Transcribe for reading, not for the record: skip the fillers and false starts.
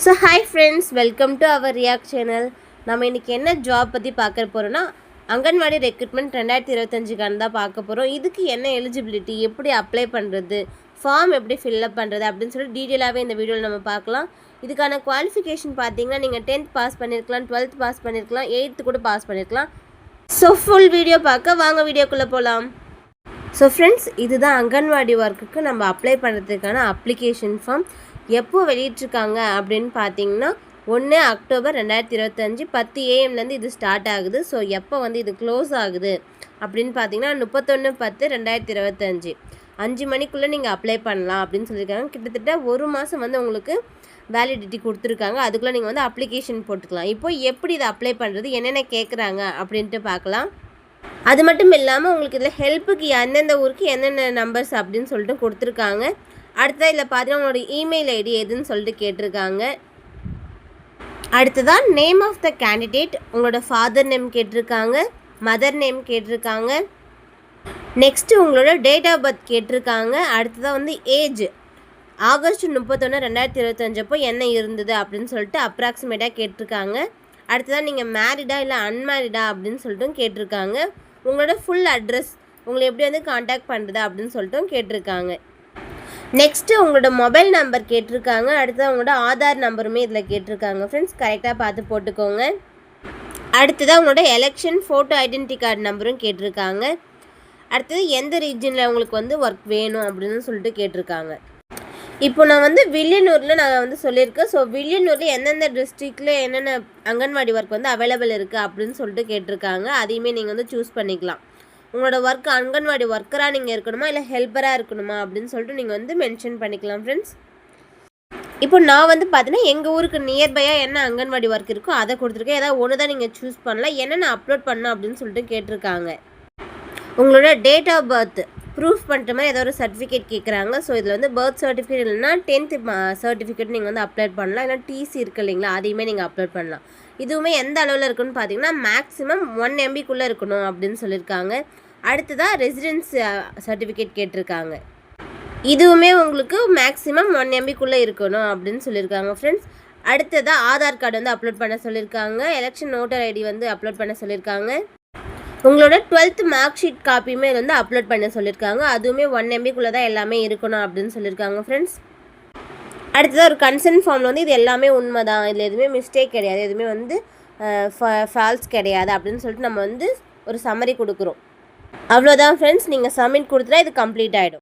So hi friends, welcome to our react channel. நம்ம இன்றைக்கி என்ன ஜாப் பற்றி பார்க்க போகிறோன்னா, அங்கன்வாடி ரெக்ரூட்மெண்ட் 2025க்கான தான் பார்க்க போகிறோம். இதுக்கு என்ன எலிஜிபிலிட்டி, எப்படி அப்ளை பண்ணுறது, ஃபார்ம் எப்படி ஃபில்அப் பண்ணுறது அப்படின்னு சொல்லி டீட்டெயிலாகவே இந்த வீடியோவில் நம்ம பார்க்கலாம். இதுக்கான குவாலிஃபிகேஷன் பார்த்தீங்கன்னா, நீங்கள் 10th பாஸ் பண்ணியிருக்கலாம், 12th பாஸ் பண்ணியிருக்கலாம், 8th கூட பாஸ் பண்ணியிருக்கலாம். ஸோ ஃபுல் வீடியோ பார்க்க வாங்க வீடியோக்குள்ளே போகலாம். ஸோ ஃப்ரெண்ட்ஸ், இதுதான் அங்கன்வாடி ஒர்க்குக்கு நம்ம அப்ளை பண்ணுறதுக்கான அப்ளிகேஷன் ஃபார்ம். எப்போ வெளியிட்ருக்காங்க அப்படின்னு பார்த்தீங்கன்னா 1 அக்டோபர் 2025 10 AM இது ஸ்டார்ட் ஆகுது. ஸோ எப்போ இது க்ளோஸ் ஆகுது அப்படின்னு பார்த்தீங்கன்னா 31/10/2025 5 மணிக்குள்ளே நீங்கள் அப்ளை பண்ணலாம் அப்படின்னு சொல்லியிருக்காங்க. கிட்டத்தட்ட ஒரு மாதம் உங்களுக்கு வேலிடிட்டி கொடுத்துருக்காங்க. அதுக்குள்ளே நீங்கள் அப்ளிகேஷன் போட்டுக்கலாம். இப்போ எப்படி இதை அப்ளை பண்ணுறது, என்னென்ன கேட்குறாங்க அப்படின்ட்டு பார்க்கலாம். அது மட்டும் இல்லாமல் உங்களுக்கு இதில் ஹெல்ப்புக்கு எந்தெந்த ஊருக்கு என்னென்ன நம்பர்ஸ் அப்படின்னு சொல்லிட்டு கொடுத்துருக்காங்க. அடுத்ததாக இதில் பார்த்தீங்கன்னா உங்களோட இமெயில் ஐடி எதுன்னு சொல்லிட்டு கேட்டிருக்காங்க. அடுத்ததான் நேம் ஆஃப் த கேண்டிடேட், உங்களோட ஃபாதர் நேம் கேட்டிருக்காங்க, மதர் நேம் கேட்டிருக்காங்க. நெக்ஸ்ட்டு உங்களோட டேட் ஆஃப் பர்த் கேட்டிருக்காங்க. அடுத்ததாக ஏஜ் ஆகஸ்ட் 31, 2025 அப்போ என்ன இருந்தது அப்படின்னு சொல்லிட்டு அப்ராக்சிமேட்டாக கேட்டிருக்காங்க. அடுத்ததாக நீங்கள் மேரிடா இல்லை அன்மேரிடா அப்படின்னு சொல்லிட்டும் கேட்டிருக்காங்க. உங்களோட ஃபுல் அட்ரஸ், உங்களை எப்படி காண்டாக்ட் பண்ணுறது அப்படின்னு சொல்லிட்டும் கேட்டிருக்காங்க. நெக்ஸ்ட்டு உங்களோட மொபைல் நம்பர் கேட்டிருக்காங்க. அடுத்தது உங்களோட ஆதார் நம்பருமே இதில் கேட்டிருக்காங்க. ஃப்ரெண்ட்ஸ், கரெக்டாக பார்த்து போட்டுக்கோங்க. அடுத்ததாக உங்களோட எலெக்ஷன் ஃபோட்டோ ஐடென்டி கார்டு நம்பரும் கேட்டிருக்காங்க. அடுத்தது எந்த ரீஜனில் உங்களுக்கு ஒர்க் வேணும் அப்படின்னு சொல்லிட்டு கேட்டிருக்காங்க. இப்போ நான் வில்லியனூரில் நான் சொல்லியிருக்கேன். ஸோ வில்லியனூரில் எந்தெந்த டிஸ்ட்ரிக்டில் என்னென்ன அங்கன்வாடி ஒர்க் அவைலபிள் இருக்குது அப்படின்னு சொல்லிட்டு கேட்டிருக்காங்க. அதையுமே நீங்கள் சூஸ் பண்ணிக்கலாம். உங்களோட ஒர்க் அங்கன்வாடி ஒர்க்கராக நீங்கள் இருக்கணுமா இல்லை ஹெல்ப்பராக இருக்கணுமா அப்படின்னு சொல்லிட்டு நீங்கள் மென்ஷன் பண்ணிக்கலாம். ஃப்ரெண்ட்ஸ், இப்போ நான் பார்த்தீங்கன்னா எங்கள் ஊருக்கு நியர்பையாக என்ன அங்கன்வாடி ஒர்க் இருக்கோ அதை கொடுத்துருக்கேன். ஏதாவது ஒன்று தான் நீங்கள் சூஸ் பண்ணலாம். என்னென்ன அப்லோட் பண்ணணும் அப்படின்னு சொல்லிட்டு கேட்டிருக்காங்க. உங்களோட டேட் ஆஃப் பர்த் ப்ரூஃப் பண்ணுற மாதிரி ஏதோ ஒரு சர்டிஃபிகேட் கேட்குறாங்க. ஸோ இதில் பர்த் சர்டிஃபிகேட் இல்லைன்னா 10th சர்டிஃபிகேட் நீங்கள் அப்லோட் பண்ணலாம். இல்லை டிசி இருக்குது இல்லைங்களா, அதையுமே நீங்கள் அப்லோட் பண்ணலாம். இதுவுமே எந்த அளவில் இருக்குன்னு பார்த்தீங்கன்னா மேக்ஸிமம் 1 MBக்குள்ளே இருக்கணும் அப்படின்னு சொல்லியிருக்காங்க. அடுத்ததாக ரெசிடென்ஸ் சர்டிஃபிகேட் கேட்டிருக்காங்க. இதுவுமே உங்களுக்கு மேக்ஸிமம் 1 MBக்குள்ளே இருக்கணும் அப்படின்னு சொல்லியிருக்காங்க. ஃப்ரெண்ட்ஸ், அடுத்ததாக ஆதார் கார்டு அப்லோட் பண்ண சொல்லியிருக்காங்க. எலெக்ஷன் ஓட்டர் ஐடி அப்லோட் பண்ண சொல்லியிருக்காங்க. உங்களோட 12th மார்க் ஷீட் காப்பியுமே அப்லோட் பண்ண சொல்லியிருக்காங்க. அதுவுமே 1 MBக்குள்ளே தான் எல்லாமே இருக்கணும் அப்படின்னு சொல்லியிருக்காங்க. ஃப்ரெண்ட்ஸ், அடுத்ததாக ஒரு கன்சென்ட் ஃபார்மில் இது எல்லாமே உண்மை தான், இதில் எதுவுமே மிஸ்டேக் கிடையாது, எதுவுமே ஃபால்ஸ் கிடையாது அப்படின்னு சொல்லிட்டு நம்ம ஒரு சம்மரி கொடுக்குறோம். அவ்வளோதான் ஃப்ரெண்ட்ஸ், நீங்கள் சப்மிட் கொடுத்துட்டா இது கம்ப்ளீட் ஆகிடும்.